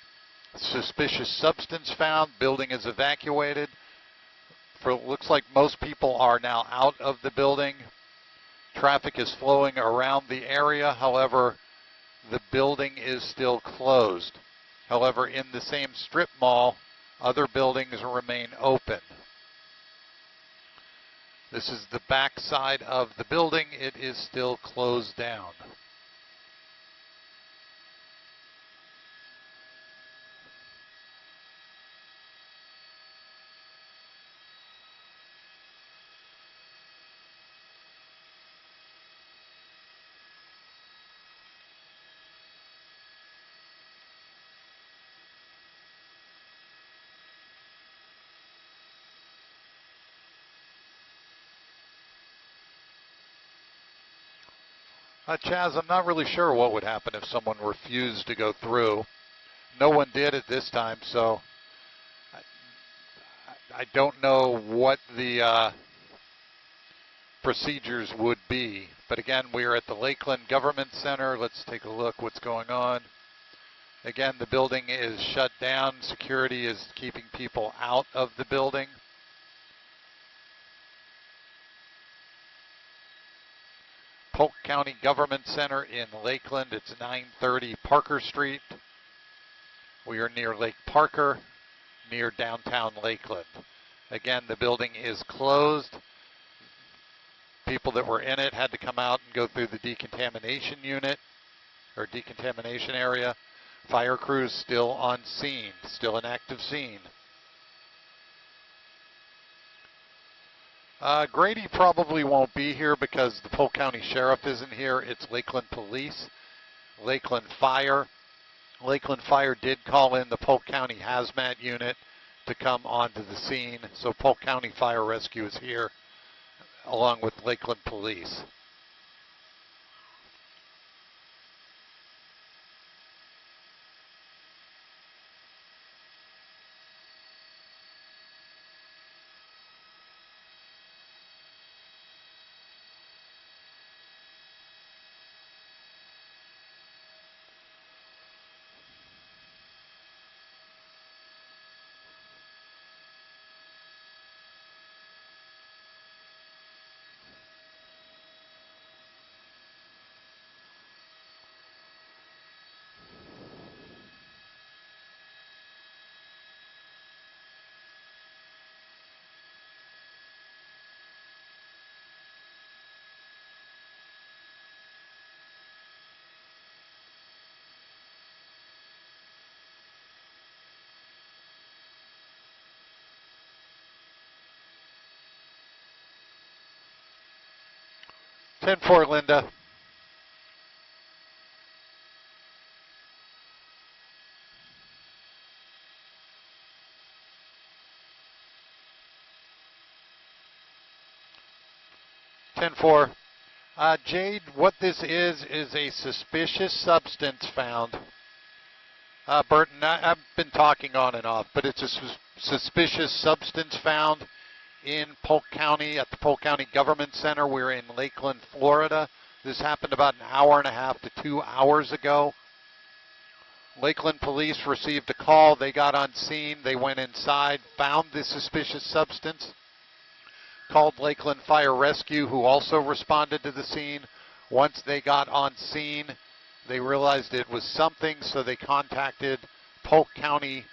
Suspicious substance found. Building is evacuated. Looks like most people are now out of the building. Traffic is flowing around the area. However, the building is still closed. However, in the same strip mall, other buildings remain open. This is the back side of the building. It is still closed down. Chaz, I'm not really sure what would happen if someone refused to go through. No one did at this time, so I don't know what the procedures would be. But again, we are at the Lakeland Government Center. Let's take a look what's going on. Again, the building is shut down. Security is keeping people out of the building. Polk County Government Center in Lakeland. It's 930 Parker Street. We are near Lake Parker, near downtown Lakeland. Again, the building is closed. People that were in it had to come out and go through the decontamination unit or decontamination area. Fire crews still on scene, still an active scene. Grady probably won't be here because the Polk County Sheriff isn't here. It's Lakeland Police, Lakeland Fire. Lakeland Fire did call in the Polk County Hazmat Unit to come onto the scene. So Polk County Fire Rescue is here along with Lakeland Police. Ten four, Linda. Ten four. Jade, what this is a suspicious substance found. Burton, I've been talking on and off, but it's a suspicious substance found in Polk County at the Polk County Government Center. We're in Lakeland, Florida. This happened about an hour and a half to 2 hours ago. Lakeland police received a call. They got on scene. They went inside, found this suspicious substance, called Lakeland Fire Rescue, who also responded to the scene. Once they got on scene, they realized it was something, so they contacted Polk County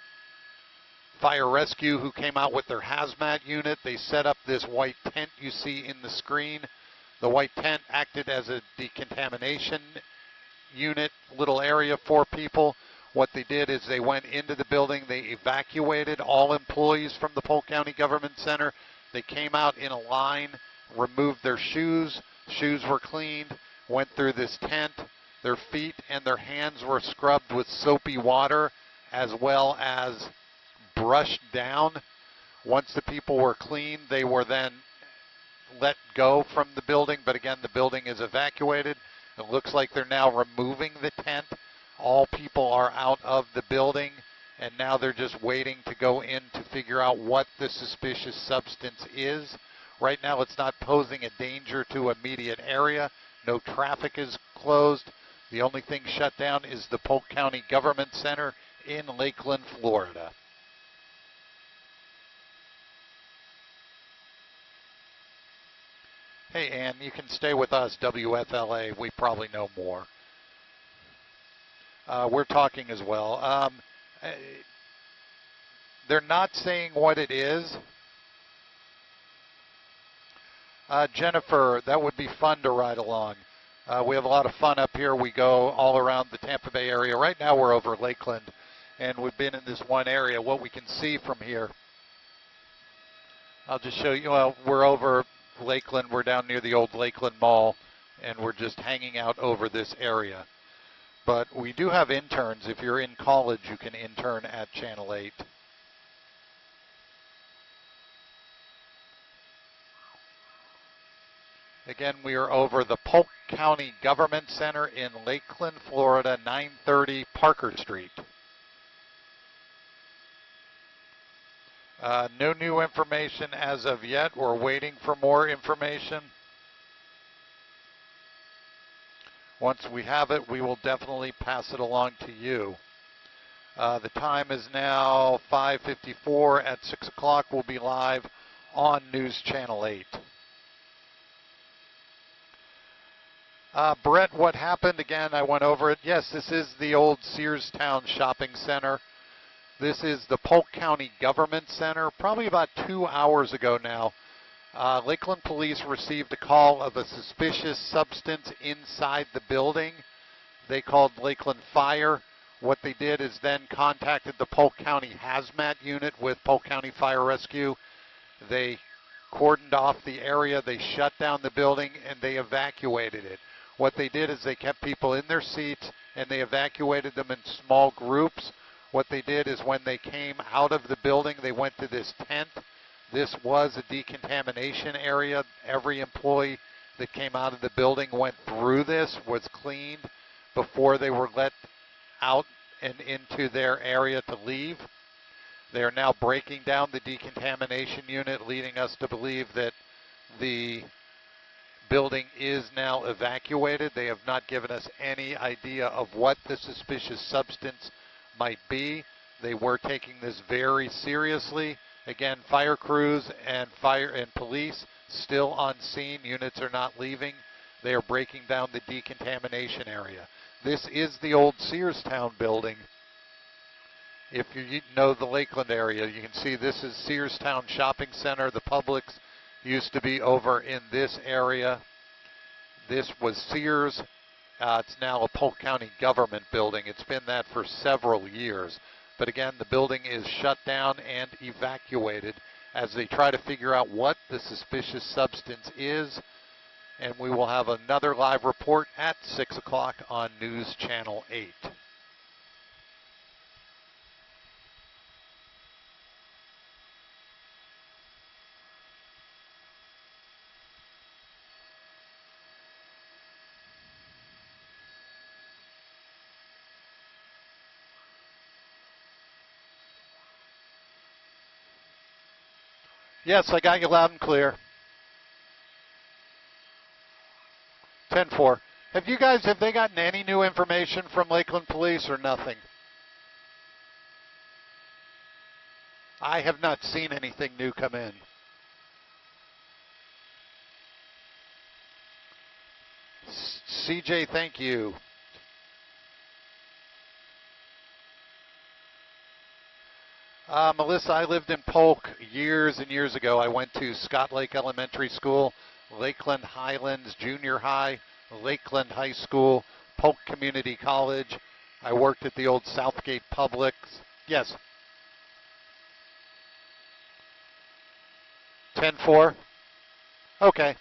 Fire Rescue, who came out with their hazmat unit. They set up this white tent you see in the screen. The white tent acted as a decontamination unit, little area for people. What they did is they went into the building. They evacuated all employees from the Polk County Government Center. They came out in a line, removed their shoes. Shoes were cleaned, went through this tent. Their feet and their hands were scrubbed with soapy water as well as brushed down. Once the people were clean, they were then let go from the building. But again, the building is evacuated. It looks like they're now removing the tent. All people are out of the building, and now they're just waiting to go in to figure out what the suspicious substance is. Right now, it's not posing a danger to immediate area. No traffic is closed. The only thing shut down is the Polk County Government Center in Lakeland, Florida. Hey, Ann, you can stay with us, WFLA. We probably know more. We're talking as well. They're not saying what it is. Jennifer, that would be fun to ride along. We have a lot of fun up here. We go all around the Tampa Bay area. Right now we're over Lakeland, and we've been in this one area. What we can see from here, I'll just show you. Well, we're over Lakeland. We're down near the old Lakeland Mall, and we're just hanging out over this area. But we do have interns. If you're in college, you can intern at Channel 8. Again, we are over the Polk County Government Center in Lakeland, Florida, 930 Parker Street. No new information as of yet. We're waiting for more information. Once we have it, we will definitely pass it along to you. The time is now 5:54. At 6 o'clock, we'll be live on News Channel 8. Brett, what happened? Again, I went over it. Yes, this is the old Searstown Shopping Center. This is the Polk County Government Center. Probably about 2 hours ago now, Lakeland Police received a call of a suspicious substance inside the building. They called Lakeland Fire. What they did is then contacted the Polk County Hazmat Unit with Polk County Fire Rescue. They cordoned off the area, they shut down the building, and they evacuated it. What they did is they kept people in their seats, and they evacuated them in small groups. What they did is when they came out of the building, they went to this tent. This was a decontamination area. Every employee that came out of the building went through this, was cleaned before they were let out and into their area to leave. They are now breaking down the decontamination unit, leading us to believe that the building is now evacuated. They have not given us any idea of what the suspicious substance might be. They were taking this very seriously. Again, fire crews and police still on scene. Units are not leaving. They are breaking down the decontamination area. This is the old Searstown building. If you know the Lakeland area, you can see this is Searstown Shopping Center. The Publix used to be over in this area. This was Sears. It's now a Polk County government building. It's been that for several years. But again, the building is shut down and evacuated as they try to figure out what the suspicious substance is. And we will have another live report at 6 o'clock on News Channel 8. Yes, I got you loud and clear. 10-4. Have they gotten any new information from Lakeland Police or nothing? I have not seen anything new come in. CJ, thank you. Melissa, I lived in Polk years and years ago. I went to Scott Lake Elementary School, Lakeland Highlands Junior High, Lakeland High School, Polk Community College. I worked at the old Southgate Publix. Yes. 10-4? Okay.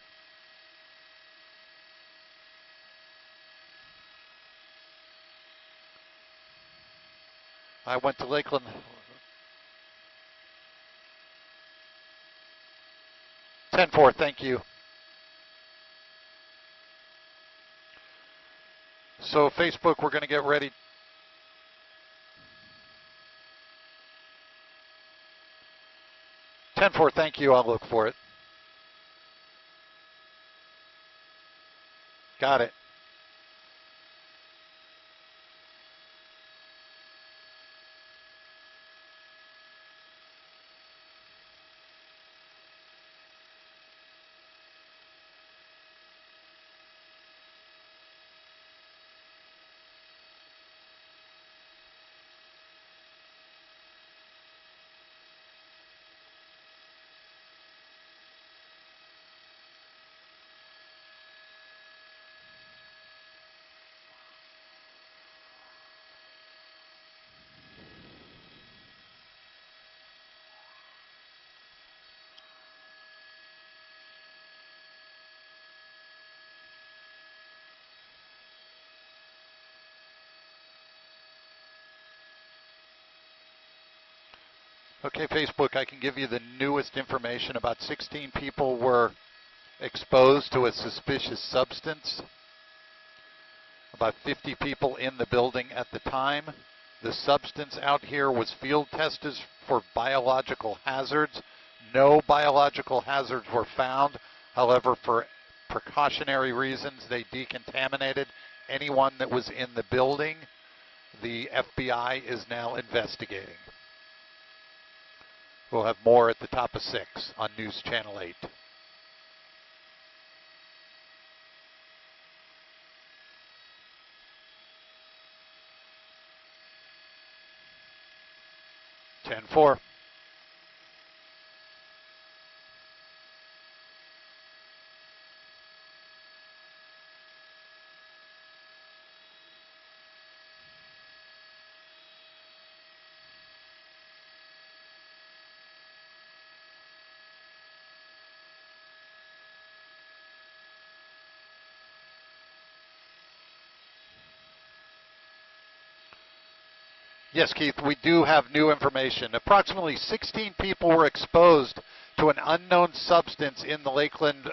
I went to Lakeland. 10-4, thank you. So Facebook, we're going to get ready. Thank you. I'll look for it. Got it. Okay, Facebook, I can give you the newest information. About 16 people were exposed to a suspicious substance. About 50 people in the building at the time. The substance out here was field tested for biological hazards. No biological hazards were found. However, for precautionary reasons, they decontaminated anyone that was in the building. The FBI is now investigating. We'll have more at the top of 6 on News Channel 8. Ten four. Yes, Keith, we do have new information. Approximately 16 people were exposed to an unknown substance in the Lakeland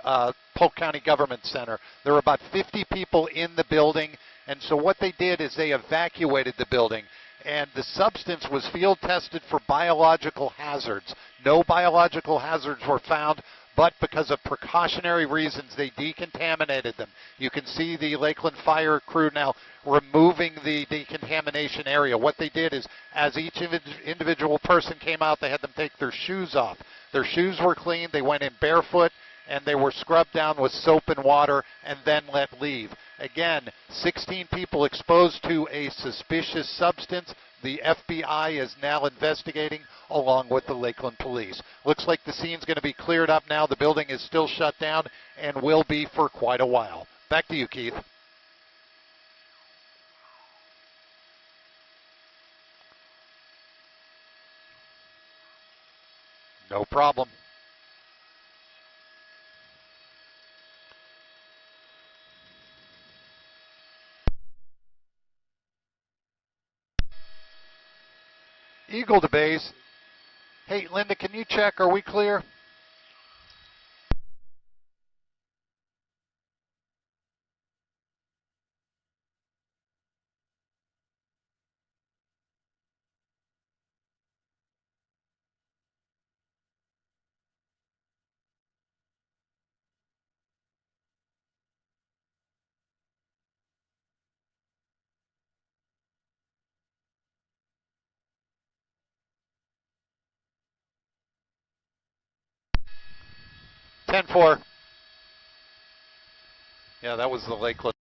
Polk County Government Center. There were about 50 people in the building, and so what they did is they evacuated the building. And the substance was field tested for biological hazards. No biological hazards were found, but because of precautionary reasons, they decontaminated them. You can see the Lakeland fire crew now removing the decontamination area. What they did is, as each individual person came out, they had them take their shoes off. Their shoes were clean, they went in barefoot, and they were scrubbed down with soap and water and then let leave. Again, 16 people exposed to a suspicious substance. The FBI is now investigating along with the Lakeland police. Looks like the scene's going to be cleared up now. The building is still shut down and will be for quite a while. Back to you, Keith. No problem. Eagle to base. Hey, Linda, can you check? Are we clear? Ten four. Yeah, that was the Lakeland.